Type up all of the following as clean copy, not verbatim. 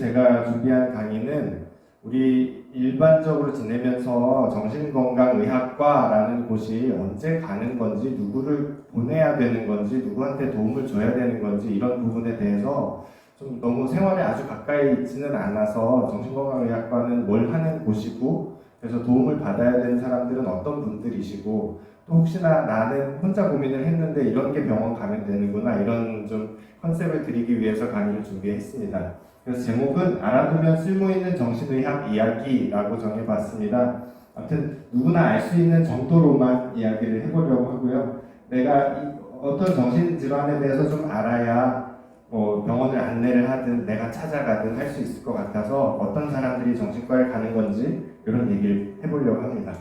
제가 준비한 강의는 우리 일반적으로 지내면서 정신건강의학과라는 곳이 언제 가는 건지, 누구를 보내야 되는 건지, 누구한테 도움을 줘야 되는 건지 이런 부분에 대해서 좀 너무 생활에 아주 가까이 있지는 않아서 정신건강의학과는 뭘 하는 곳이고, 그래서 도움을 받아야 되는 사람들은 어떤 분들이시고, 또 혹시나 나는 혼자 고민을 했는데 이런 게 병원 가면 되는구나, 이런 좀 컨셉을 드리기 위해서 강의를 준비했습니다. 그래서 제목은 알아두면 쓸모있는 정신의학 이야기라고 정해봤습니다. 아무튼 누구나 알 수 있는 정도로만 이야기를 해보려고 하고요. 내가 어떤 정신질환에 대해서 좀 알아야 병원을 안내를 하든 내가 찾아가든 할 수 있을 것 같아서 어떤 사람들이 정신과에 가는 건지 이런 얘기를 해보려고 합니다.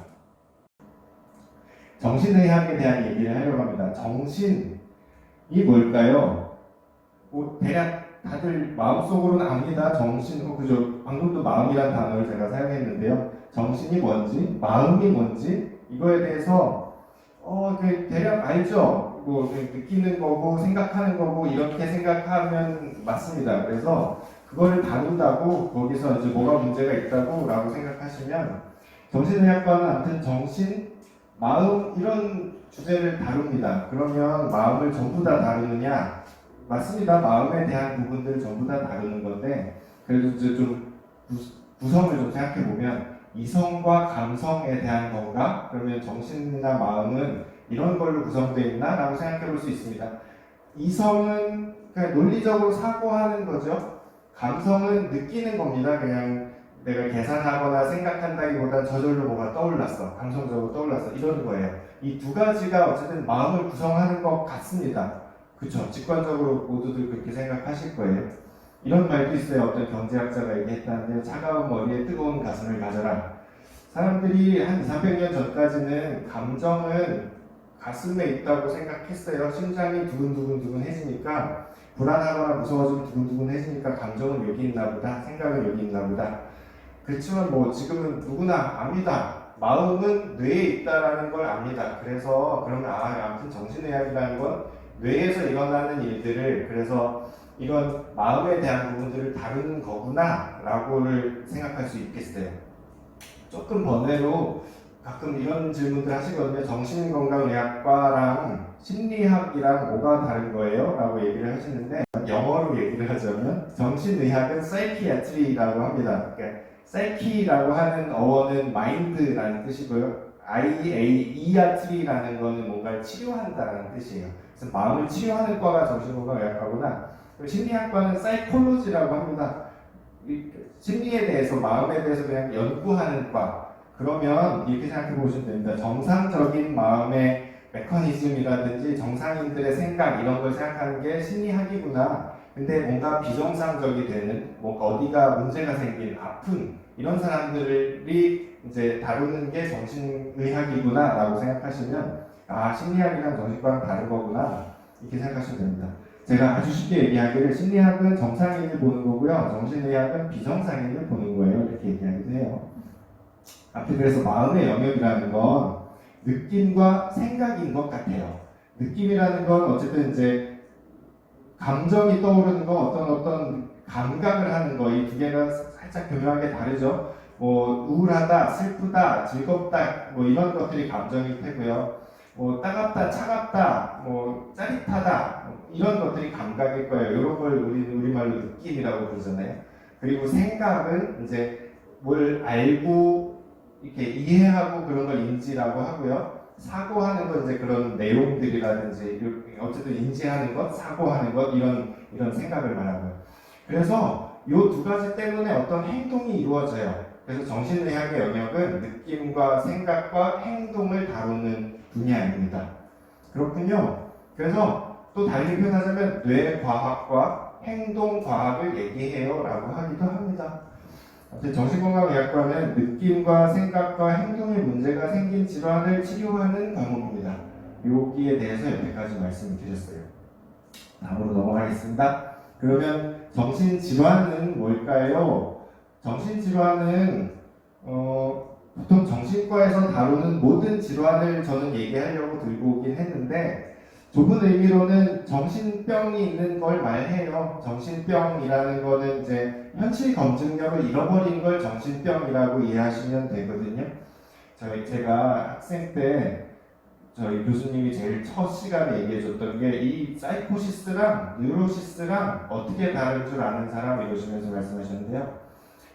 정신의학에 대한 얘기를 하려고 합니다. 정신이 뭘까요? 대략 다들 마음속으로는 압니다. 정신, 그죠? 방금도 마음이란 단어를 제가 사용했는데요. 정신이 뭔지, 마음이 뭔지, 이거에 대해서, 대략 알죠? 느끼는 거고, 생각하는 거고, 이렇게 생각하면 맞습니다. 그래서, 그거를 다룬다고, 거기서 이제 뭐가 문제가 있다고, 라고 생각하시면, 정신의학과는 아무튼 정신, 마음, 이런 주제를 다룹니다. 그러면 마음을 전부 다 다루느냐? 맞습니다. 마음에 대한 부분들을 전부 다 다루는 건데, 그래도 이제 좀 구성을 좀 생각해 보면 이성과 감성에 대한 건가? 그러면 정신이나 마음은 이런 걸로 구성되어 있나? 라고 생각해 볼 수 있습니다. 이성은 그냥 논리적으로 사고하는 거죠. 감성은 느끼는 겁니다. 그냥 내가 계산하거나 생각한다기보다 저절로 뭐가 떠올랐어. 감성적으로 떠올랐어. 이런 거예요. 이 두 가지가 어쨌든 마음을 구성하는 것 같습니다. 그쵸. 직관적으로 모두들 그렇게 생각하실 거예요. 이런 말도 있어요. 어떤 경제학자가 얘기했다는데요. 차가운 머리에 뜨거운 가슴을 가져라. 사람들이 한 300년 전까지는 감정은 가슴에 있다고 생각했어요. 심장이 두근두근 해지니까, 불안하거나 무서워지면 두근두근 해지니까 감정은 여기 있나 보다, 생각은 여기 있나 보다. 그렇지만 지금은 누구나 압니다. 마음은 뇌에 있다라는 걸 압니다. 그래서 그러면 아무튼 정신의학이라는 건 뇌에서 일어나는 일들을, 그래서 이런 마음에 대한 부분들을 다루는 거구나 라고를 생각할 수 있겠어요. 조금 번외로 가끔 이런 질문들 하시거든요. 정신건강의학과랑 심리학이랑 뭐가 다른 거예요? 라고 얘기를 하시는데, 영어로 얘기를 하자면 정신의학은 psychiatry라고 합니다. 그러니까 psyche라고 하는 어원은 mind라는 뜻이고요. iatry라는 거는 뭔가를 치료한다는 뜻이에요. 그래서 마음을 치료하는 과가 정신건강의학과구나. 심리학과는 psychology라고 합니다. 심리에 대해서, 마음에 대해서 그냥 연구하는 과. 그러면 이렇게 생각해 보시면 됩니다. 정상적인 마음의 메커니즘이라든지 정상인들의 생각, 이런 걸 생각하는 게 심리학이구나. 근데 뭔가 비정상적이 되는, 어디가 문제가 생긴, 아픈 이런 사람들이 이제 다루는 게 정신의학이구나 라고 생각하시면, 심리학이랑 정신과는 다른 거구나, 이렇게 생각하시면 됩니다. 제가 아주 쉽게 얘기하기를, 심리학은 정상인을 보는 거고요, 정신의학은 비정상인을 보는 거예요, 이렇게 얘기하기도 해요. 아무튼 그래서 마음의 영역이라는 건 느낌과 생각인 것 같아요. 느낌이라는 건 어쨌든 이제 감정이 떠오르는 거, 어떤 감각을 하는 거, 이 두 개가 살짝 교묘하게 다르죠. 우울하다, 슬프다, 즐겁다, 이런 것들이 감정일 테고요. 따갑다, 차갑다, 짜릿하다, 이런 것들이 감각일 거예요. 이런 걸 우리말로 느낌이라고 부르잖아요. 그리고 생각은 이제 뭘 알고 이렇게 이해하고 그런 걸 인지라고 하고요. 사고하는 건 이제 그런 내용들이라든지, 어쨌든 인지하는 것, 사고하는 것, 이런 생각을 말하고요. 그래서 이 두 가지 때문에 어떤 행동이 이루어져요. 그래서 정신의학의 영역은 느낌과 생각과 행동을 다루는 분야입니다. 그렇군요. 그래서 또 다르게 표현하자면 뇌과학과 행동과학을 얘기해요 라고 하기도 합니다. 정신건강의학과는 느낌과 생각과 행동에 문제가 생긴 질환을 치료하는 과목입니다. 여기에 대해서 여기까지 말씀을 드렸어요. 다음으로 넘어가겠습니다. 그러면 정신질환은 뭘까요? 정신질환은 보통 정신과에서 다루는 모든 질환을 저는 얘기하려고 들고 오긴 했는데, 좁은 의미로는 정신병이 있는 걸 말해요. 정신병이라는 거는 이제 현실 검증력을 잃어버린 걸 정신병이라고 이해하시면 되거든요. 제가 학생 때 저희 교수님이 제일 첫 시간에 얘기해줬던 게 이 사이코시스랑 뉴로시스랑 어떻게 다른 줄 아는 사람 이러시면서 말씀하셨는데요.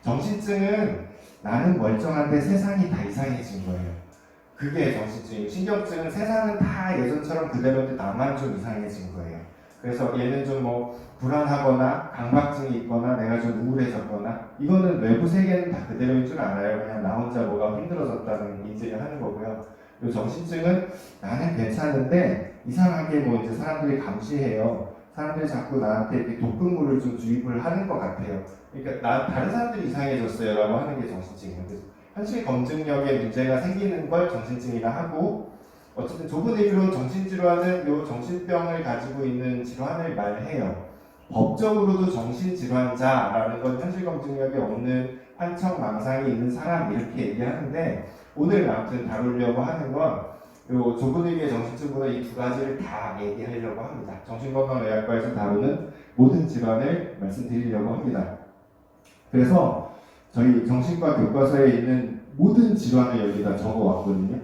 정신증은 나는 멀쩡한데 세상이 다 이상해진 거예요. 그게 정신증이고, 신경증은 세상은 다 예전처럼 그대로인데 나만 좀 이상해진 거예요. 그래서 얘는 좀 뭐 불안하거나 강박증이 있거나 내가 좀 우울해졌거나, 이거는 외부 세계는 다 그대로인 줄 알아요. 그냥 나 혼자 뭐가 힘들어졌다는 인지를 하는 거고요. 그리고 정신증은 나는 괜찮은데 이상하게 뭐 이제 사람들이 감시해요. 사람들이 자꾸 나한테 이렇게 독극물을 좀 주입을 하는 것 같아요. 그러니까 다른 사람들이 이상해졌어요라고 하는 게 정신증이에요. 그래서 현실 검증력에 문제가 생기는 걸 정신증이라 하고, 어쨌든 좁은 의미로 정신질환은 요 정신병을 가지고 있는 질환을 말해요. 법적으로도 정신질환자라는 건 현실 검증력이 없는 환청망상이 있는 사람 이렇게 얘기하는데, 오늘 아무튼 다루려고 하는 건 요 좁은 의미의 정신증보다 이 두 가지를 다 얘기하려고 합니다. 정신건강의학과에서 다루는 모든 질환을 말씀드리려고 합니다. 그래서 저희 정신과 교과서에 있는 모든 질환을 여기다 적어왔거든요.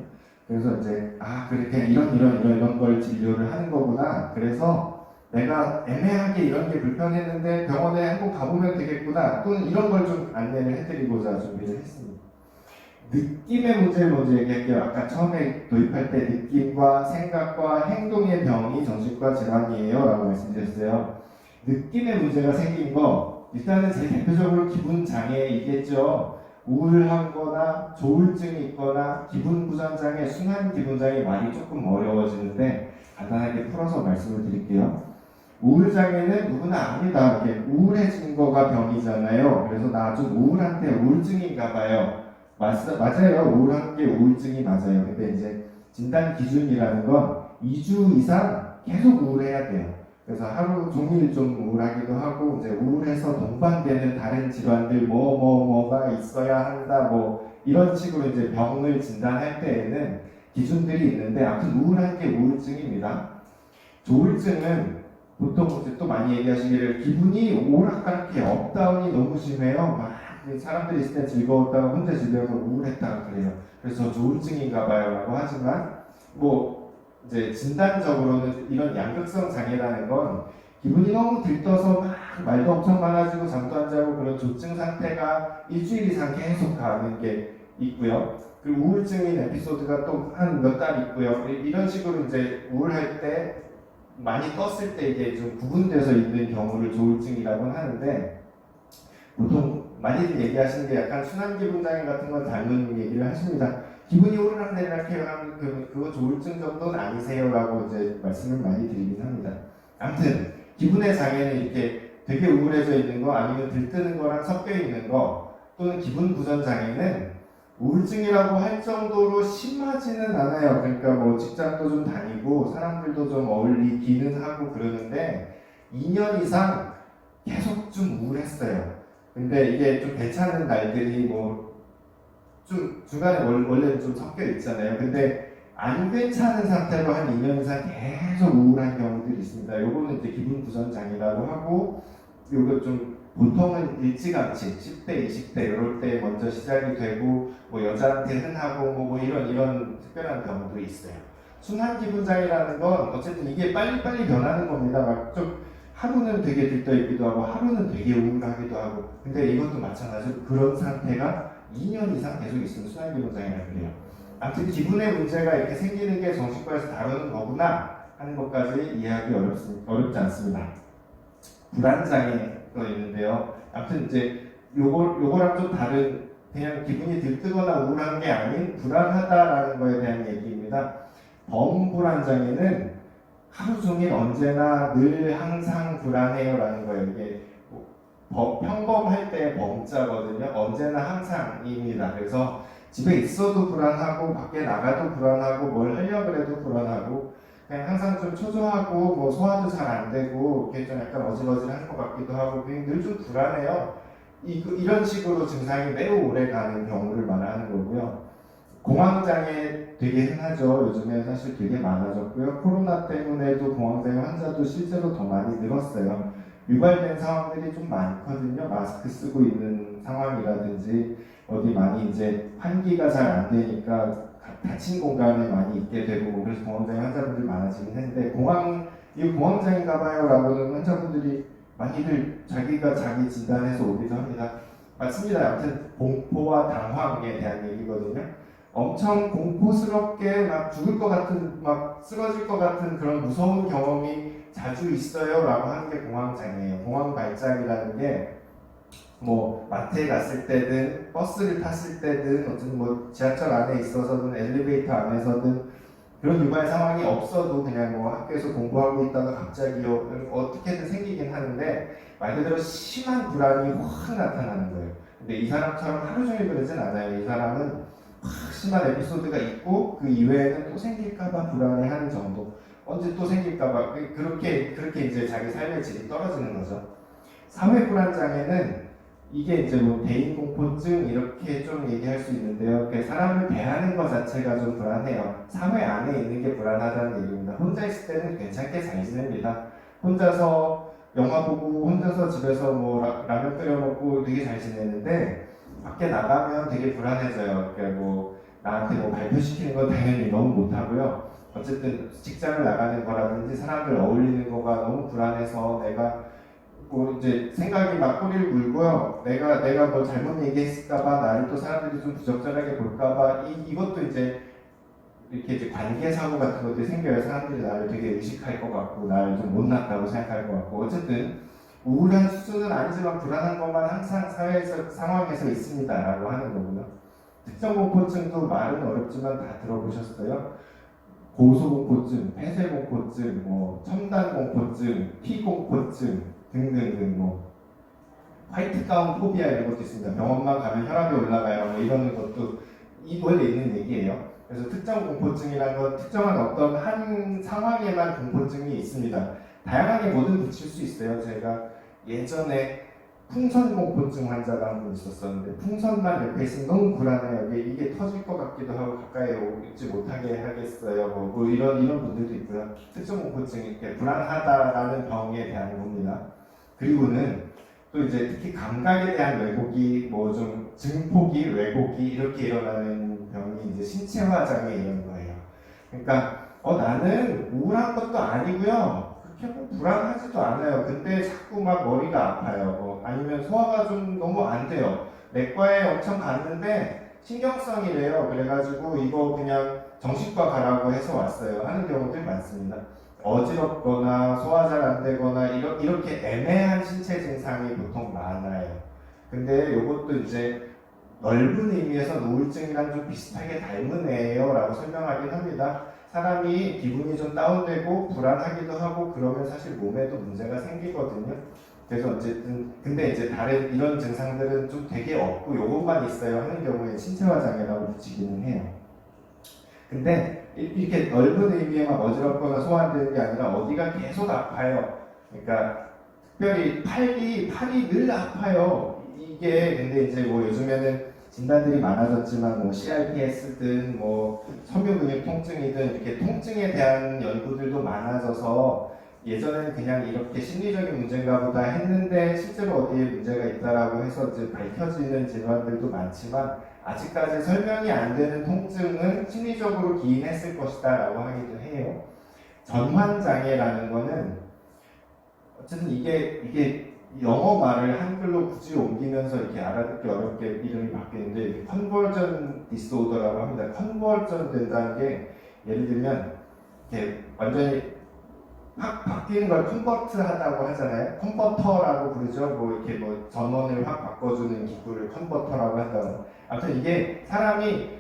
그래서 이제 그래 그냥 이런 걸 진료를 하는 거구나. 그래서 내가 애매하게 이런 게 불편했는데 병원에 한번 가보면 되겠구나. 또는 이런 걸 좀 안내를 해드리고자 준비를 했습니다. 느낌의 문제를 먼저 얘기할게요. 아까 처음에 도입할 때 느낌과 생각과 행동의 병이 정신과 질환이에요 라고 말씀드렸어요. 느낌의 문제가 생긴 거, 일단은 제일 대표적으로 기분 장애이겠죠. 우울한 거나 조울증이 있거나 기분 부전장애, 순한 기분장애 말이 조금 어려워지는데 간단하게 풀어서 말씀을 드릴게요. 우울장애는 누구나 압니다. 이렇게 우울해지는 거가 병이잖아요. 그래서 나 좀 우울한데 우울증인가 봐요. 맞아요. 우울한 게 우울증이 맞아요. 근데 이제 진단 기준이라는 건 2주 이상 계속 우울해야 돼요. 그래서 하루 종일 좀 우울하기도 하고, 이제 우울해서 동반되는 다른 질환들 뭐가 있어야 한다 뭐 이런 식으로 이제 병을 진단할 때에는 기준들이 있는데, 아무튼 우울한 게 우울증입니다. 조울증은 보통 이제 또 많이 얘기하시기를 기분이 오락가락해, 업다운이 너무 심해요. 막 사람들이 있을 때 즐거웠다가 혼자 집에 가서 우울했다가 그래요. 그래서 조울증인가 봐요 라고 하지만, 뭐 이제 진단적으로는 이런 양극성 장애라는 건 기분이 너무 들떠서 막 말도 엄청 많아지고 잠도 안 자고 그런 조증 상태가 일주일 이상 계속 가는 게 있고요. 그리고 우울증인 에피소드가 또 한 몇 달 있고요. 이런 식으로 이제 우울할 때 많이 떴을 때 이게 좀 구분돼서 있는 경우를 조울증이라고 하는데, 보통 많이들 얘기하시는 게 약간 순한 기분장애 같은 건 닮은 얘기를 하십니다. 기분이 오르락내리락 그거 조울증 정도는 아니세요라고 이제 말씀을 많이 드리긴 합니다. 아무튼 기분의 장애는 이렇게 되게 우울해져 있는 거, 아니면 들뜨는 거랑 섞여 있는 거, 또는 기분 부전 장애는 우울증이라고 할 정도로 심하지는 않아요. 그러니까 뭐 직장도 좀 다니고 사람들도 좀 어울리기는 하고 그러는데 2년 이상 계속 좀 우울했어요. 근데 이게 좀 괜찮은 날들이 뭐 좀 중간에 원래 좀 섞여 있잖아요. 근데 안 괜찮은 상태로 한 2년 이상 계속 우울한 경우들이 있습니다. 요거는 이제 기분 부전 장애라고 하고, 요거 좀 보통은 일찌감치 10대, 20대 이럴 때 먼저 시작이 되고, 뭐 여자한테 흔하고 뭐 이런 특별한 경우도 있어요. 순한 기분 장애라는 건 어쨌든 이게 빨리빨리 변하는 겁니다. 막 좀 하루는 되게 들떠 있기도 하고 하루는 되게 우울하기도 하고, 근데 이것도 마찬가지로 그런 상태가 2년 이상 계속 있으면 순한 기분 장애라고 그래요. 아무튼 기분의 문제가 이렇게 생기는 게 정신과에서 다루는 거구나 하는 것까지 이해하기 어렵지 않습니다. 불안장애가 있는데요. 아무튼 이제 요거랑 좀 다른, 그냥 기분이 들뜨거나 우울한 게 아닌 불안하다라는 거에 대한 얘기입니다. 범불안장애는 하루 종일 언제나 늘 항상 불안해요라는 거예요. 이게 평범할 때 범자거든요. 언제나 항상입니다. 그래서 집에 있어도 불안하고 밖에 나가도 불안하고 뭘 하려고 해도 불안하고 그냥 항상 좀 초조하고 뭐 소화도 잘 안 되고 이렇게 좀 약간 어질어질한 것 같기도 하고 그냥 늘 좀 불안해요. 이런 식으로 증상이 매우 오래 가는 경우를 말하는 거고요. 공황장애 되게 흔하죠. 요즘에 사실 되게 많아졌고요. 코로나 때문에도 공황장애 환자도 실제로 더 많이 늘었어요. 유발된 상황들이 좀 많거든요. 마스크 쓰고 있는 상황이라든지 어디 많이 이제 환기가 잘 안 되니까 닫힌 공간에 많이 있게 되고 뭐 그래서 공황장애 환자분들이 많아지긴 했는데 이 공황장애인가 봐요라고는 환자분들이 많이들 자기가 자기 진단해서 오기도 합니다. 맞습니다. 아무튼 공포와 당황에 대한 얘기거든요. 엄청 공포스럽게 막 죽을 것 같은, 막 쓰러질 것 같은 그런 무서운 경험이 자주 있어요라고 하는 게 공황장애예요. 공황 발작이라는 게 뭐 마트에 갔을 때든 버스를 탔을 때든 어쨌든 뭐 지하철 안에 있어서든 엘리베이터 안에서든 그런 유발 상황이 없어도 그냥 뭐 학교에서 공부하고 있다가 갑자기 어떻게든 생기긴 하는데 말 그대로 심한 불안이 확 나타나는 거예요. 근데 이 사람처럼 하루 종일 그러진 않아요. 이 사람은 확 심한 에피소드가 있고 그 이외에는 또 생길까봐 불안해하는 정도. 언제 또 생길까봐 그렇게 이제 자기 삶의 질이 떨어지는 거죠. 사회 불안 장애는 이게 이제 뭐 대인 공포증 이렇게 좀 얘기할 수 있는데요. 사람을 대하는 것 자체가 좀 불안해요. 사회 안에 있는 게 불안하다는 얘기입니다. 혼자 있을 때는 괜찮게 잘 지냅니다. 혼자서 영화 보고 혼자서 집에서 뭐 라면 끓여 먹고 되게 잘 지내는데 밖에 나가면 되게 불안해져요. 그러니까 뭐 나한테 뭐 발표시키는 건 당연히 너무 못하고요. 어쨌든 직장을 나가는 거라든지 사람들 어울리는 거가 너무 불안해서 내가 뭐 이제 생각이 막 꼬리를 물고요. 내가 뭐 잘못 얘기했을까봐 나를 또 사람들이 좀 부적절하게 볼까봐 이것도 이제 이렇게 이제 관계 사고 같은 것들이 생겨요. 사람들이 나를 되게 의식할 것 같고 나를 좀 못났다고 생각할 것 같고 어쨌든 우울한 수준은 아니지만 불안한 것만 항상 사회에서 상황에서 있습니다라고 하는 거고요. 특정 공포증도 말은 어렵지만 다 들어보셨어요? 고소공포증, 폐쇄공포증, 뭐 첨단공포증, 피공포증 등등등 뭐 화이트 가운 포비아 이런 것도 있습니다. 병원만 가면 혈압이 올라가요. 뭐 이런 것도 원래 있는 얘기예요. 그래서 특정 공포증이라는 건 특정한 어떤 한 상황에만 공포증이 있습니다. 다양하게 뭐든 붙일 수 있어요. 제가 예전에 풍선 공포증 환자가 한 분 있었었는데 풍선만 옆에 있으면 너무 불안해요. 이게 터질 것 같기도 하고 가까이 오지 못하게 하겠어요. 뭐 이런 분들도 있고요. 특정 공포증 이렇게 불안하다라는 병에 대한 겁니다. 그리고는 또 이제 특히 감각에 대한 왜곡이 뭐 좀 증폭이 왜곡이 이렇게 일어나는 병이 이제 신체화 장애 이런 거예요. 그러니까 나는 우울한 것도 아니고요. 그렇게 뭐 불안하지도 않아요. 근데 자꾸 막 머리가 아파요. 아니면 소화가 좀 너무 안 돼요. 내과에 엄청 갔는데 신경성이래요. 그래가지고 이거 그냥 정신과 가라고 해서 왔어요. 하는 경우들 많습니다. 어지럽거나 소화 잘 안 되거나 이렇게 애매한 신체 증상이 보통 많아요. 근데 이것도 이제 넓은 의미에서 우울증이랑 좀 비슷하게 닮은 애예요 라고 설명하긴 합니다. 사람이 기분이 좀 다운되고 불안하기도 하고 그러면 사실 몸에도 문제가 생기거든요. 그래서 어쨌든 근데 이제 다른 이런 증상들은 좀 되게 없고 요것만 있어요 하는 경우에 신체화 장애라고 붙이기는 해요. 근데 이렇게 넓은 의미에만 어지럽거나 소화되는 게 아니라 어디가 계속 아파요. 그러니까 특별히 팔이 늘 아파요. 이게 근데 이제 뭐 요즘에는 진단들이 많아졌지만 뭐 CRPS든 뭐 섬유근육 통증이든 이렇게 통증에 대한 연구들도 많아져서 예전에는 그냥 이렇게 심리적인 문제인가 보다 했는데 실제로 어디에 문제가 있다라고 해서 이제 밝혀지는 질환들도 많지만 아직까지 설명이 안 되는 통증은 심리적으로 기인했을 것이다 라고 하기도 해요. 전환장애라는 거는 어쨌든 이게 영어 말을 한글로 굳이 옮기면서 이렇게 알아듣기 어렵게 이름이 바뀌는데 컨버전 디스오더라고 합니다. 컨버전 된다는 게 예를 들면 이렇게 완전히 확 바뀌는 걸 컨버트 하다고 하잖아요. 컨버터라고 부르죠. 뭐 이렇게 뭐 전원을 확 바꿔주는 기구를 컨버터라고 한다고. 아무튼 이게 사람이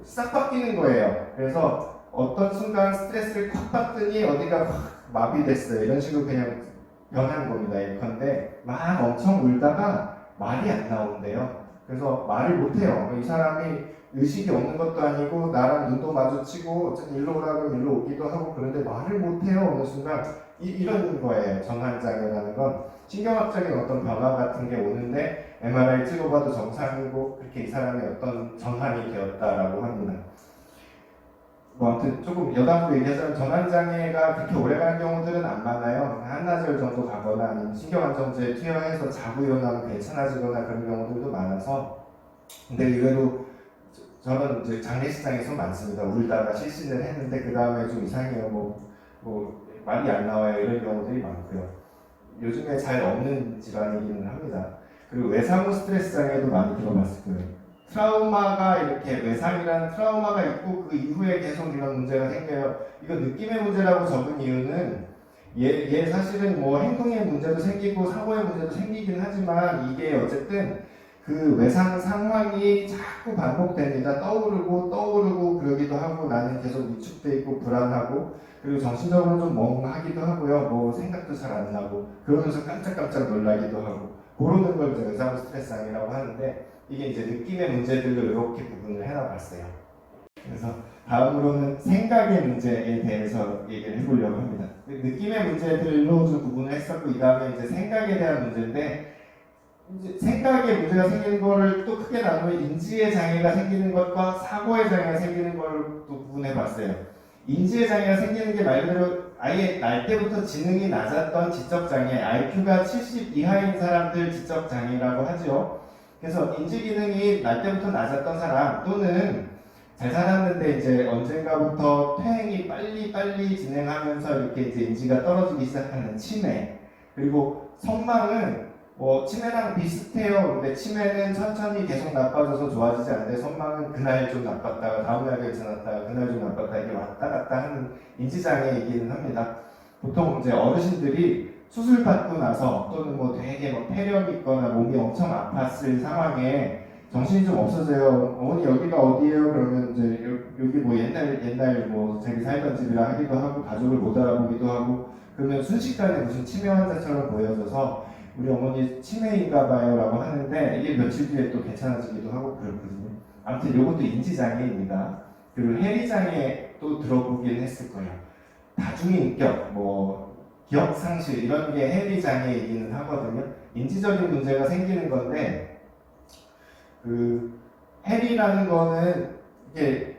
싹 바뀌는 거예요. 그래서 어떤 순간 스트레스를 콱 받더니 어디가 확 마비됐어요. 이런 식으로 그냥 변한 겁니다. 예컨대 막 엄청 울다가 말이 안 나온대요. 그래서 말을 못해요. 이 사람이 의식이 없는 것도 아니고 나랑 눈도 마주치고 어쨌든 일로 오라고 일로 오기도 하고 그런데 말을 못해요. 어느 순간 이런 거예요. 전환장애라는 건 신경학적인 어떤 변화 같은 게 오는데 MRI 찍어봐도 정상이고 그렇게 이 사람이 어떤 전환이 되었다라고 합니다. 뭐 아무튼 조금 여담으로 얘기하자면 전환장애가 그렇게 오래가는 경우들은 안 많아요. 한나절 정도 가거나 아니면 신경안정제에 투여해서 자고 일어나면 괜찮아지거나 그런 경우들도 많아서, 근데 의외로 저는 이제 장례식장에서 많습니다. 울다가 실신을 했는데 그 다음에 좀 이상해요. 뭐 말이 안 나와요. 이런 경우들이 많고요. 요즘에 잘 없는 질환이기는 합니다. 그리고 외상후 스트레스 장애도 많이 들어봤을 거예요. 트라우마가 이렇게 외상이라는 트라우마가 있고 그 이후에 계속 이런 문제가 생겨요. 이거 느낌의 문제라고 적은 이유는 얘 사실은 뭐 행동의 문제도 생기고 사고의 문제도 생기긴 하지만 이게 어쨌든 그 외상 상황이 자꾸 반복됩니다. 떠오르고 그러기도 하고 나는 계속 위축돼 있고 불안하고 그리고 정신적으로 좀 멍하기도 하고요. 뭐 생각도 잘 안 나고 그러면서 깜짝깜짝 놀라기도 하고 그러는 걸 이제 외상 스트레스 장애라고 하는데 이게 이제 느낌의 문제들로 이렇게 구분을 해놔봤어요. 그래서 다음으로는 생각의 문제에 대해서 얘기를 해보려고 합니다. 느낌의 문제들로 좀 구분을 했었고 이 다음에 이제 생각에 대한 문제인데 이제 생각에 문제가 생기는 거를 또 크게 나누면 인지의 장애가 생기는 것과 사고의 장애가 생기는 걸 또 구분해봤어요. 인지의 장애가 생기는 게 말 그대로 아예 날 때부터 지능이 낮았던 지적장애, IQ가 70 이하인 사람들 지적장애라고 하죠. 그래서 인지기능이 날 때부터 낮았던 사람 또는 잘 살았는데 이제 언젠가부터 퇴행이 빨리 진행하면서 이렇게 이제 인지가 떨어지기 시작하는 치매, 그리고 선망은 뭐 치매랑 비슷해요. 근데 치매는 천천히 계속 나빠져서 좋아지지 않는데 선망은 그날 좀 나빴다가 다음날 괜찮았다가 그날 좀 나빴다 이렇게 왔다 갔다 하는 인지장애이기는 합니다. 보통 이제 어르신들이 수술 받고 나서 또는 뭐 되게 뭐 폐렴이 있거나 몸이 엄청 아팠을 상황에 정신이 좀 없어져요. 어머니 여기가 어디예요? 그러면 이제 여기 뭐 옛날 뭐 자기 살던 집이라 하기도 하고 가족을 못 알아보기도 하고 그러면 순식간에 무슨 치매 환자처럼 보여져서 우리 어머니 치매인가 봐요 라고 하는데 이게 며칠 뒤에 또 괜찮아지기도 하고 그렇거든요. 아무튼 이것도 인지장애입니다. 그리고 해리장애 또 들어보긴 했을 거예요. 다중인격, 뭐 기억상실 이런 게 해리장애이기는 하거든요. 인지적인 문제가 생기는 건데 그 해리라는 거는 이게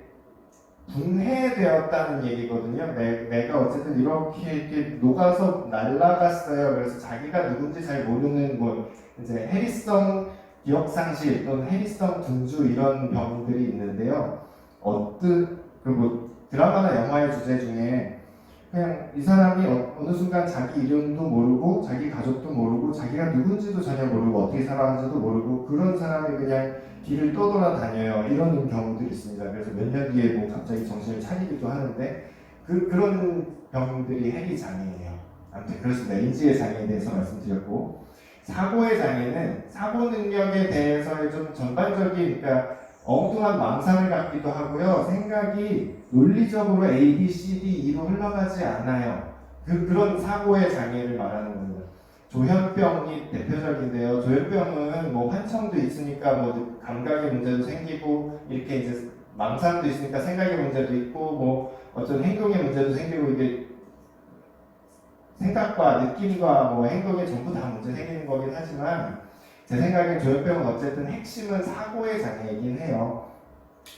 분해되었다는 얘기거든요. 내가 어쨌든 이렇게 녹아서 날아갔어요. 그래서 자기가 누군지 잘 모르는 뭐 이제 해리성 기억상실 또는 해리성 분주 이런 병들이 있는데요. 그뭐 드라마나 영화의 주제 중에 그냥 이 사람이 어느 순간 자기 이름도 모르고 자기 가족도 모르고 자기가 누군지도 전혀 모르고 어떻게 살아가는지도 모르고 그런 사람이 그냥 길을 떠돌아다녀요. 이런 경우들이 있습니다. 그래서 몇 년 뒤에 뭐 갑자기 정신을 차리기도 하는데 그런 병들이 해리장애예요. 아무튼 그렇습니다. 인지의 장애에 대해서 말씀드렸고 사고의 장애는 사고 능력에 대해서의 좀 전반적인 그러니까 엉뚱한 망상을 갖기도 하고요. 생각이 논리적으로 A, B, C, D, E로 흘러가지 않아요. 그런 사고의 장애를 말하는 겁니다. 조현병이 대표적인데요. 조현병은 뭐 환청도 있으니까 뭐 감각의 문제도 생기고 이렇게 이제 망상도 있으니까 생각의 문제도 있고 뭐 어떤 행동의 문제도 생기고 이게 생각과 느낌과 뭐 행동에 전부 다 문제 생기는 거긴 하지만 제 생각엔 조현병은 어쨌든 핵심은 사고의 장애이긴 해요.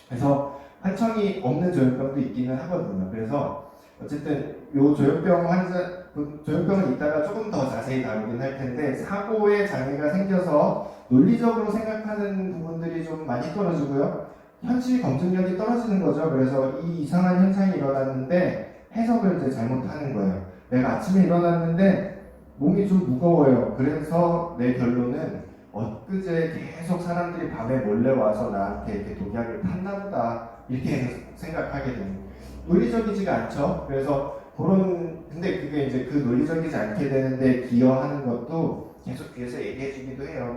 그래서 환청이 없는 조현병도 있기는 하거든요. 그래서 어쨌든 요 조현병은 이따가 조금 더 자세히 다루긴 할 텐데 사고의 장애가 생겨서 논리적으로 생각하는 부분들이 좀 많이 떨어지고요. 현실 검증력이 떨어지는 거죠. 그래서 이 이상한 현상이 일어났는데 해석을 이제 잘못하는 거예요. 내가 아침에 일어났는데 몸이 좀 무거워요. 그래서 내 결론은 엊그제 계속 사람들이 밤에 몰래 와서 나한테 이렇게 독약을 탔나 보다 이렇게 생각하게 됩니다. 논리적이지가 않죠. 그래서 근데 그게 이제 그 논리적이지 않게 되는데 기여하는 것도 계속 뒤에서 얘기해주기도 해요.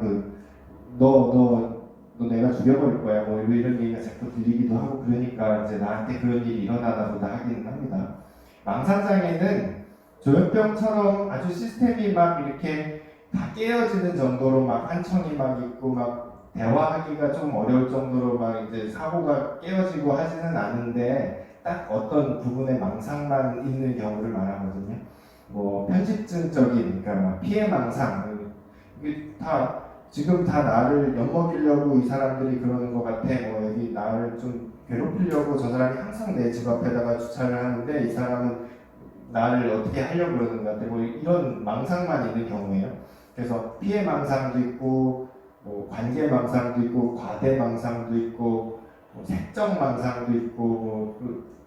너 내가 죽여버릴 거야. 뭐 이런 얘기가 자꾸 들리기도 하고 그러니까 이제 나한테 그런 일이 일어나나 보다 하기는 합니다. 망상장애는 조현병처럼 아주 시스템이 막 이렇게 다 깨어지는 정도로 막 환청이 막 있고 막 대화하기가 좀 어려울 정도로 막 이제 사고가 깨어지고 하지는 않은데 딱 어떤 부분에 망상만 있는 경우를 말하거든요. 뭐 편집증적인 그러니까 막 피해 망상 이게 다 지금 다 나를 엿먹이려고 이 사람들이 그러는 것 같아. 뭐 여기 나를 좀 괴롭히려고 저 사람이 항상 내 집 앞에다가 주차를 하는데 이 사람은 나를 어떻게 하려고 그러는 것 같아. 뭐 이런 망상만 있는 경우예요. 그래서 피해 망상도 있고, 뭐 관계 망상도 있고, 과대 망상도 있고, 뭐 색적 망상도 있고, 뭐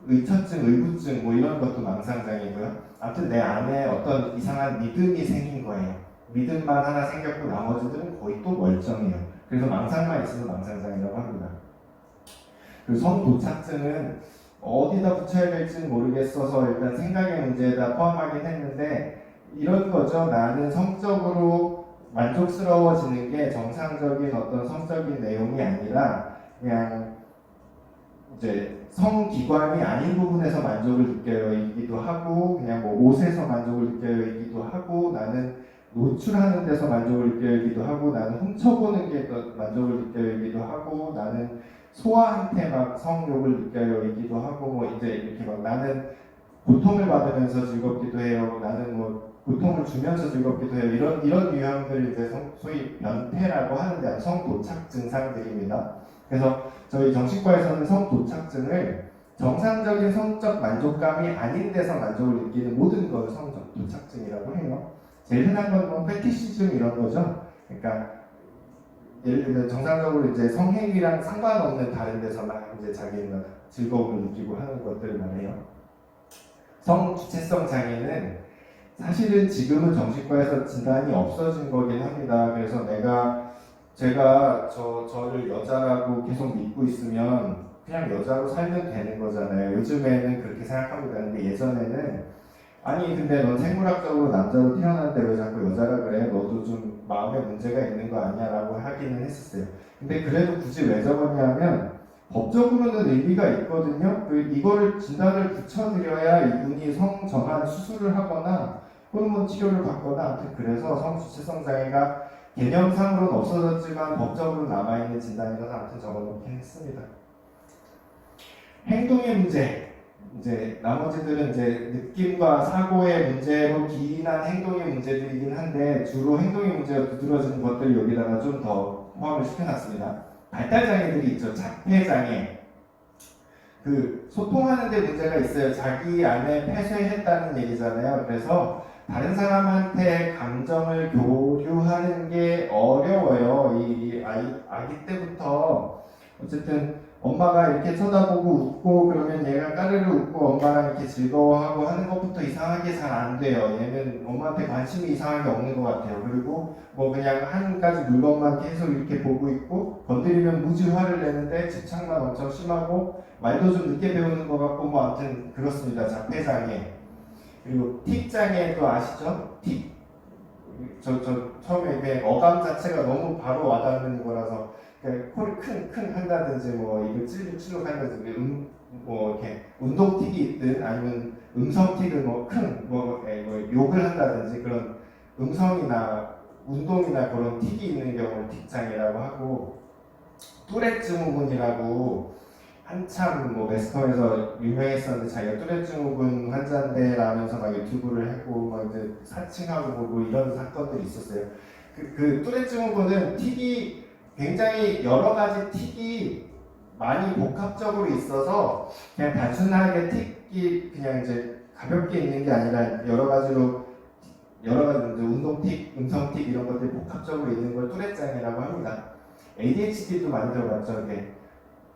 의처증, 의구증 뭐 이런 것도 망상장이고요. 아무튼 내 안에 어떤 이상한 믿음이 생긴 거예요. 믿음만 하나 생겼고 나머지들은 거의 또 멀쩡해요. 그래서 망상만 있어도 망상장이라고 합니다. 그 성도착증은 어디다 붙여야 될지는 모르겠어서 일단 생각의 문제에다 포함하긴 했는데 이런 거죠. 나는 성적으로 만족스러워지는 게 정상적인 어떤 성적인 내용이 아니라 그냥 이제 성기관이 아닌 부분에서 만족을 느껴요이기도 하고 그냥 뭐 옷에서 만족을 느껴요이기도 하고 나는 노출하는 데서 만족을 느껴요이기도 하고 나는 훔쳐보는 게 만족을 느껴요이기도 하고 나는 소아한테 막 성욕을 느껴요이기도 하고 뭐 이제 이렇게 막 나는 고통을 받으면서 즐겁기도 해요. 나는 뭐 고통을 주면서 즐겁기도 해요. 이런 유형들을 이제 소위 변태라고 하는데 성도착 증상들입니다. 그래서 저희 정신과에서는 성도착증을 정상적인 성적 만족감이 아닌 데서 만족을 느끼는 모든 걸 성도착증이라고 해요. 제일 흔한 건 뭐 패티시즘 이런 거죠. 그러니까 예를 들면 정상적으로 이제 성행위랑 상관없는 다른 데서만 이제 자기는 즐거움을 느끼고 하는 것들을 말해요. 성주체성 장애는 사실은 지금은 정신과에서 진단이 없어진 거긴 합니다. 그래서 제가 저를 여자라고 계속 믿고 있으면 그냥 여자로 살면 되는 거잖아요. 요즘에는 그렇게 생각합니다. 근데 예전에는 아니 근데 넌 생물학적으로 남자로 태어났는데 왜 자꾸 여자라 그래? 너도 좀 마음에 문제가 있는 거 아니야? 라고 하기는 했었어요. 근데 그래도 굳이 왜 적었냐면 법적으로는 의미가 있거든요. 이거를 진단을 붙여드려야 이분이 성전환 수술을 하거나 호르몬 치료를 받거나 아무튼 그래서 성주체성 장애가 개념상으로는 없어졌지만 법적으로 남아있는 진단이라서 아무튼 적어놓긴 했습니다. 행동의 문제. 이제 나머지들은 이제 느낌과 사고의 문제로 기인한 행동의 문제들이긴 한데 주로 행동의 문제가 두드러지는 것들 여기다가 좀 더 포함을 시켜놨습니다. 발달 장애들이 있죠. 자폐 장애. 그 소통하는 데 문제가 있어요. 자기 안에 폐쇄했다는 얘기잖아요. 그래서 다른 사람한테 감정을 교류하는 게 어려워요. 이 아기 때부터 어쨌든 엄마가 이렇게 쳐다보고 웃고 그러면 얘가 까르르 웃고 엄마랑 이렇게 즐거워하고 하는 것부터 이상하게 잘 안 돼요. 얘는 엄마한테 관심이 이상하게 없는 것 같아요. 그리고 뭐 그냥 한 가지 물건만 계속 이렇게 보고 있고 건드리면 무지 화를 내는데 집착만 엄청 심하고 말도 좀 늦게 배우는 것 같고 뭐 아무튼 그렇습니다. 자폐장애. 그리고 틱장애도 아시죠? 틱. 저 처음에 그냥 어감 자체가 너무 바로 와닿는 거라서 코를 킁킁 한다든지 뭐 이거 찔룩찔룩 한다든지 뭐 이렇게 운동 틱이 있든 아니면 음성 틱을 뭐 욕을 한다든지 그런 음성이나 운동이나 그런 틱이 있는 경우를 틱장애라고 하고 뚜렛 증후군이라고 한참 뭐 매스컴에서 유명했었는데 자기가 뚜렛 증후군 환자인데 라면서 막 유튜브를 했고 막 이제 사칭하고 뭐 이런 사건들이 있었어요. 그 뚜렛 증후군은 틱이 굉장히 여러 가지 틱이 많이 복합적으로 있어서 그냥 단순하게 틱이 그냥 이제 가볍게 있는 게 아니라 여러 가지로 운동 틱, 음성 틱 이런 것들이 복합적으로 있는 걸 뚜렛 장애라고 합니다. ADHD도 많이 들어봤죠. 이게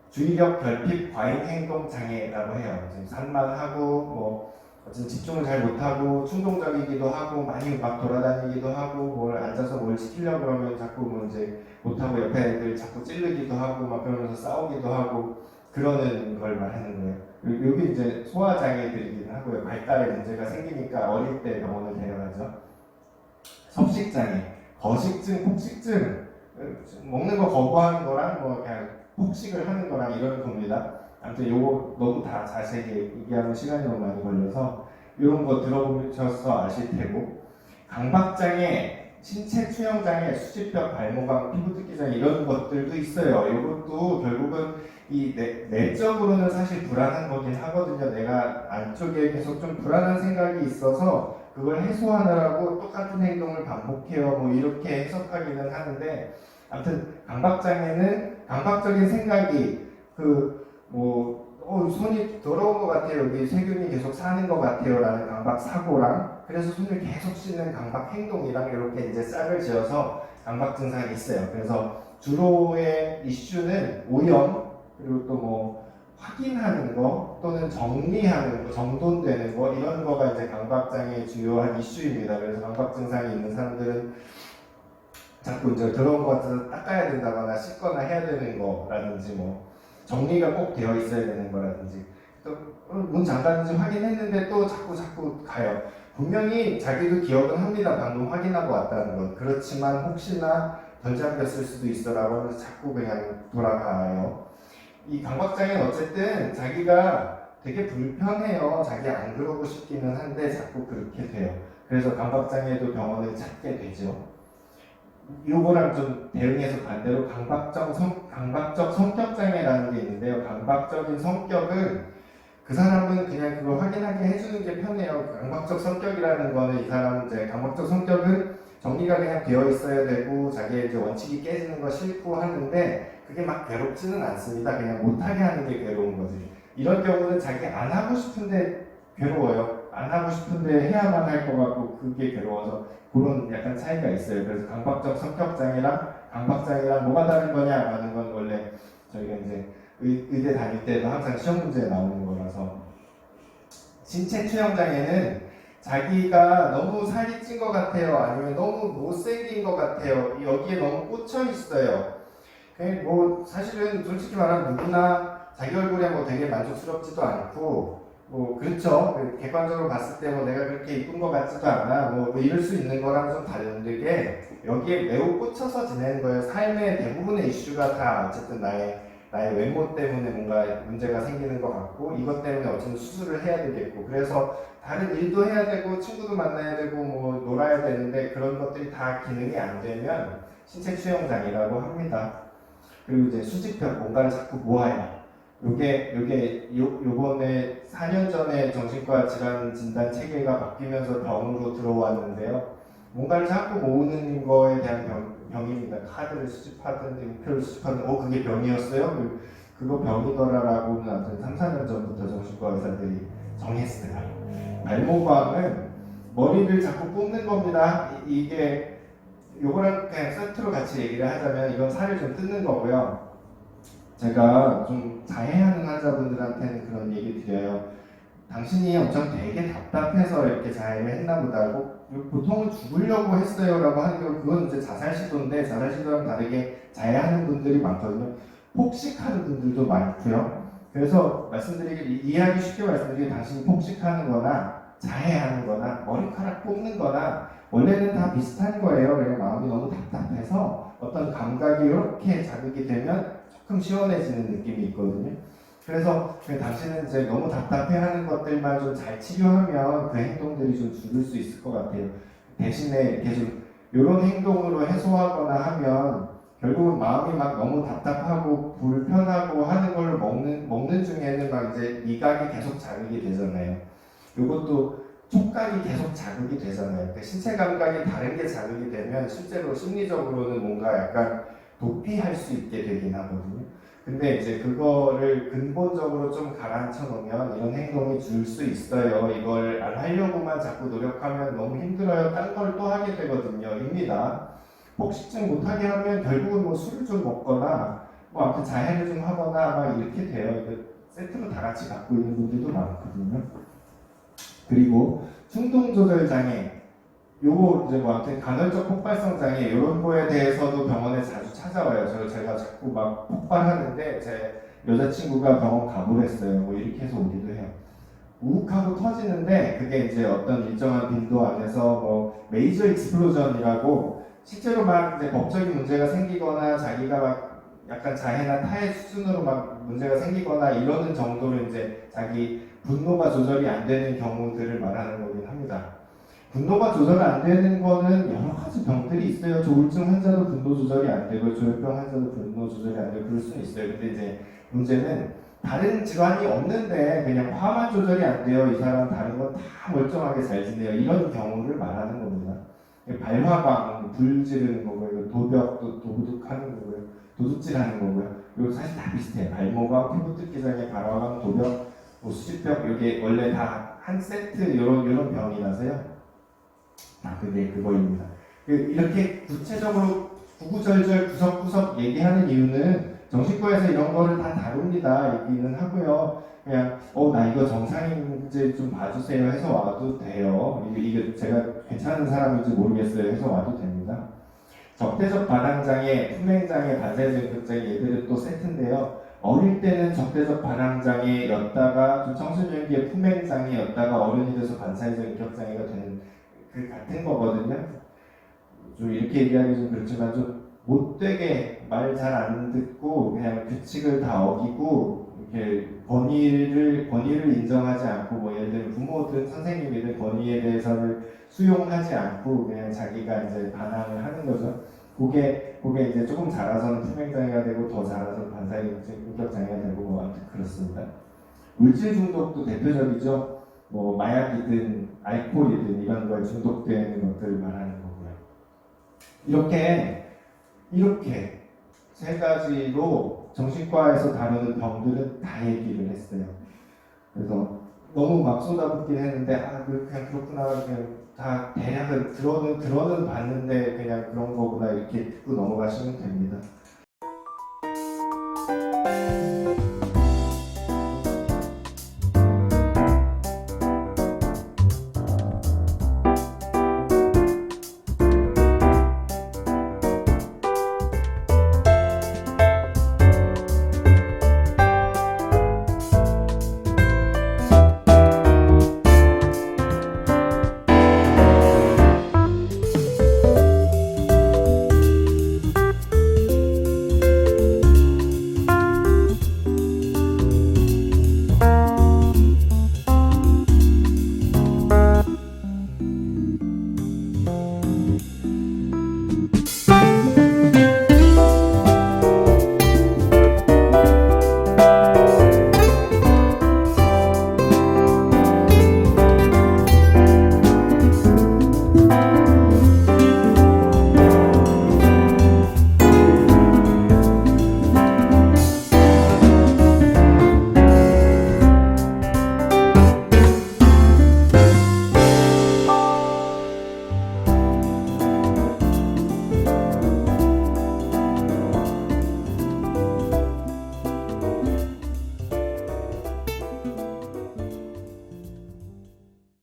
주의력 결핍 과잉 행동 장애라고 해요. 지금 산만하고 뭐 어쨌든 집중을 잘 못하고 충동적이기도 하고 많이 막 돌아다니기도 하고 뭘 앉아서 뭘 시키려고 하면 자꾸 뭐 이제 못하고 옆에 애들 자꾸 찌르기도 하고 막 그러면서 싸우기도 하고 그러는 걸 말하는 거예요. 여기 이제 소아 장애들이긴 하고요. 발달에 문제가 생기니까 어릴 때 병원을 데려가죠. 섭식 장애, 거식증, 폭식증 먹는 거 거부하는 거랑 뭐 그냥 폭식을 하는 거랑 이런 겁니다. 아무튼 요거 너무 다 자세히 얘기하면 시간이 너무 많이 걸려서 이런 거 들어보셔서 아실 테고 강박장애, 신체 투영장애, 수지병, 발모강, 피부특기장애 이런 것들도 있어요. 이것도 결국은 이 내적으로는 사실 불안한 거긴 하거든요. 내가 안쪽에 계속 좀 불안한 생각이 있어서 그걸 해소하느라고 똑같은 행동을 반복해요. 뭐 이렇게 해석하기는 하는데, 아무튼 강박장애는 강박적인 생각이 손이 더러운 것 같아요. 여기 세균이 계속 사는 것 같아요. 라는 강박 사고랑, 그래서 손을 계속 씻는 강박 행동이랑 이렇게 이제 짝을 지어서 강박 증상이 있어요. 그래서 주로의 이슈는 오염, 그리고 또 뭐 확인하는 거 또는 정리하는 거, 정돈되는 거, 이런 거가 이제 강박장애의 주요한 이슈입니다. 그래서 강박 증상이 있는 사람들은 자꾸 이제 더러운 것 같아서 닦아야 된다거나 씻거나 해야 되는 거라든지, 뭐 정리가 꼭 되어 있어야 되는 거라든지, 또 문 잠갔는지 확인했는데 또 자꾸 가요. 분명히 자기도 기억은 합니다. 방금 확인하고 왔다는 건. 그렇지만 혹시나 덜 잠겼을 수도 있어라고 하면서 자꾸 그냥 돌아가요. 이 강박장애는 어쨌든 자기가 되게 불편해요. 자기 안 그러고 싶기는 한데 자꾸 그렇게 돼요. 그래서 강박장애도 병원을 찾게 되죠. 요거랑 좀 대응해서 반대로 강박적 성격장애라는 게 있는데요. 강박적인 성격은 그 사람은 그냥 그걸 확인하게 해주는 게 편해요. 강박적 성격이라는 거는, 이 사람은 이제 강박적 성격은 정리가 그냥 되어 있어야 되고 자기의 이제 원칙이 깨지는 거 싫고 하는데, 그게 막 괴롭지는 않습니다. 그냥 못하게 하는 게 괴로운 거지. 이런 경우는 자기 안 하고 싶은데 괴로워요. 안 하고 싶은데 해야만 할 것 같고 그게 괴로워서, 그런 약간 차이가 있어요. 그래서 강박적 성격장애랑 강박장애랑 뭐가 다른 거냐 라는 건 원래 저희가 이제 의대 다닐 때도 항상 시험 문제에 나오는 거라서. 신체 투영장애는 자기가 너무 살이 찐 것 같아요. 아니면 너무 못생긴 것 같아요. 여기에 너무 꽂혀 있어요. 뭐 사실은 솔직히 말하면 누구나 자기 얼굴에 뭐 되게 만족스럽지도 않고, 뭐 그렇죠. 객관적으로 봤을 때 뭐 내가 그렇게 이쁜 것 같지도 않아. 뭐 이럴 수 있는 거랑 좀 다른데, 여기에 매우 꽂혀서 지내는 거예요. 삶의 대부분의 이슈가 다 어쨌든 나의 외모 때문에 뭔가 문제가 생기는 것 같고, 이것 때문에 어쨌든 수술을 해야 되겠고, 그래서 다른 일도 해야 되고 친구도 만나야 되고 뭐 놀아야 되는데, 그런 것들이 다 기능이 안 되면 신체 투영장애라고 합니다. 그리고 이제 수집형, 뭔가를 자꾸 모아요. 요번에 4년 전에 정신과 질환 진단 체계가 바뀌면서 병으로 들어왔는데요. 뭔가를 자꾸 모으는 거에 대한 병입니다. 카드를 수집하든 우표를 수집하든, 그게 병이었어요? 그거 병이더라라고는 아무튼 3, 4년 전부터 정신과 의사들이 정했어요. 말모방은 머리를 자꾸 뽑는 겁니다. 이게 요거랑 그냥 세트로 같이 얘기를 하자면, 이건 살을 좀 뜯는 거고요. 제가 좀 자해하는 환자분들한테는 그런 얘기 드려요. 당신이 엄청 되게 답답해서 이렇게 자해를 했나 보다. 보통은 죽으려고 했어요 라고 하는 게, 그건 이제 자살 시도인데, 자살 시도랑 다르게 자해하는 분들이 많거든요. 폭식하는 분들도 많고요. 그래서 이해하기 쉽게 말씀드리면, 당신이 폭식하는 거나 자해하는 거나 머리카락 뽑는 거나 원래는 다 비슷한 거예요. 그냥 마음이 너무 답답해서 어떤 감각이 이렇게 자극이 되면 조금 시원해지는 느낌이 있거든요. 그래서 당신은 이제 너무 답답해하는 것들만 좀 잘 치료하면 그 행동들이 좀 줄을 수 있을 것 같아요. 대신에 이렇게 좀 이런 행동으로 해소하거나 하면 결국은 마음이 막 너무 답답하고 불편하고 하는 걸 먹는 중에는 막 이제 미각이 계속 자극이 되잖아요. 이것도 촉각이 계속 자극이 되잖아요. 그러니까 신체 감각이 다른 게 자극이 되면 실제로 심리적으로는 뭔가 약간 도피할 수 있게 되긴 하거든요. 근데 이제 그거를 근본적으로 좀 가라앉혀 놓으면 이런 행동이 줄 수 있어요. 이걸 안 하려고만 자꾸 노력하면 너무 힘들어요. 딴 걸 또 하게 되거든요. 입니다. 폭식증 못하게 하면 결국은 뭐 술을 좀 먹거나 뭐 아무튼 자해를 좀 하거나 막 이렇게 돼요. 세트로 다 같이 갖고 있는 분들도 많거든요. 그리고 충동 조절 장애, 요거 이제 뭐 아무튼 간헐적 폭발성 장애, 이런 거에 대해서도 병원에 자주 찾아와요. 제가 자꾸 막 폭발하는데 제 여자친구가 병원 가보랬어요. 뭐 이렇게 해서 오기도 해요. 우욱하고 터지는데, 그게 이제 어떤 일정한 빈도 안에서 뭐 메이저 익스플로전이라고, 실제로 막 이제 법적인 문제가 생기거나 자기가 막 약간 자해나 타해 수준으로 막 문제가 생기거나 이러는 정도로 이제 자기 분노가 조절이 안 되는 경우들을 말하는 거긴 합니다. 분노가 조절 안 되는 거는 여러 가지 병들이 있어요. 조울증 환자도 분노 조절이 안 되고, 조현병 환자도 분노 조절이 안 되고, 그럴 수는 있어요. 근데 이제 문제는 다른 질환이 없는데 그냥 화만 조절이 안 돼요. 이 사람 다른 건 다 멀쩡하게 잘 지내요. 이런 경우를 말하는 겁니다. 발화광, 불 지르는 거고요. 도벽, 도둑하는 거고요. 도둑질하는 거고요. 이거 사실 다 비슷해요. 발모광, 피부 뜯기 전에 발화광, 도벽, 뭐 수지벽 이게 원래 다 한 세트 이런 병이라서요. 그게 그거입니다. 이렇게 구체적으로 구구절절 구석구석 얘기하는 이유는 정신과에서 이런 거를 다 다룹니다. 얘기는 하고요. 그냥 나 이거 정상인지 좀 봐주세요 해서 와도 돼요. 이게 제가 괜찮은 사람인지 모르겠어요 해서 와도 됩니다. 적대적 반항장애, 품행장애, 반사회전격장애 얘들은 또 세트인데요. 어릴 때는 적대적 반항장애였다가 좀 청소년기에 품행장애였다가 어른이 돼서 반사회전격장애가 되는 그 같은 거거든요. 좀 이렇게 얘기하기 좀 그렇지만 좀 못되게 말 잘 안 듣고 그냥 규칙을 다 어기고 이렇게 권위를 인정하지 않고 뭐 예를 들면 부모든 선생님이든 권위에 대해서는 수용하지 않고 그냥 자기가 이제 반항을 하는 거죠. 그게 이제 조금 자라서는 품행장애가 되고 더 자라서는 반사회인격장애가 되고 뭐 아무튼 그렇습니다. 물질 중독도 대표적이죠. 뭐 마약이든 알코올이든 이런 거에 중독되는 것들을 말하는 거고요. 이렇게 세 가지로 정신과에서 다루는 병들은 다 얘기를 했어요. 그래서 너무 막 쏟아붓긴 했는데 그냥 그렇구나 그냥 다 대략은 들어는 봤는데 그냥 그런 거구나 이렇게 듣고 넘어가시면 됩니다.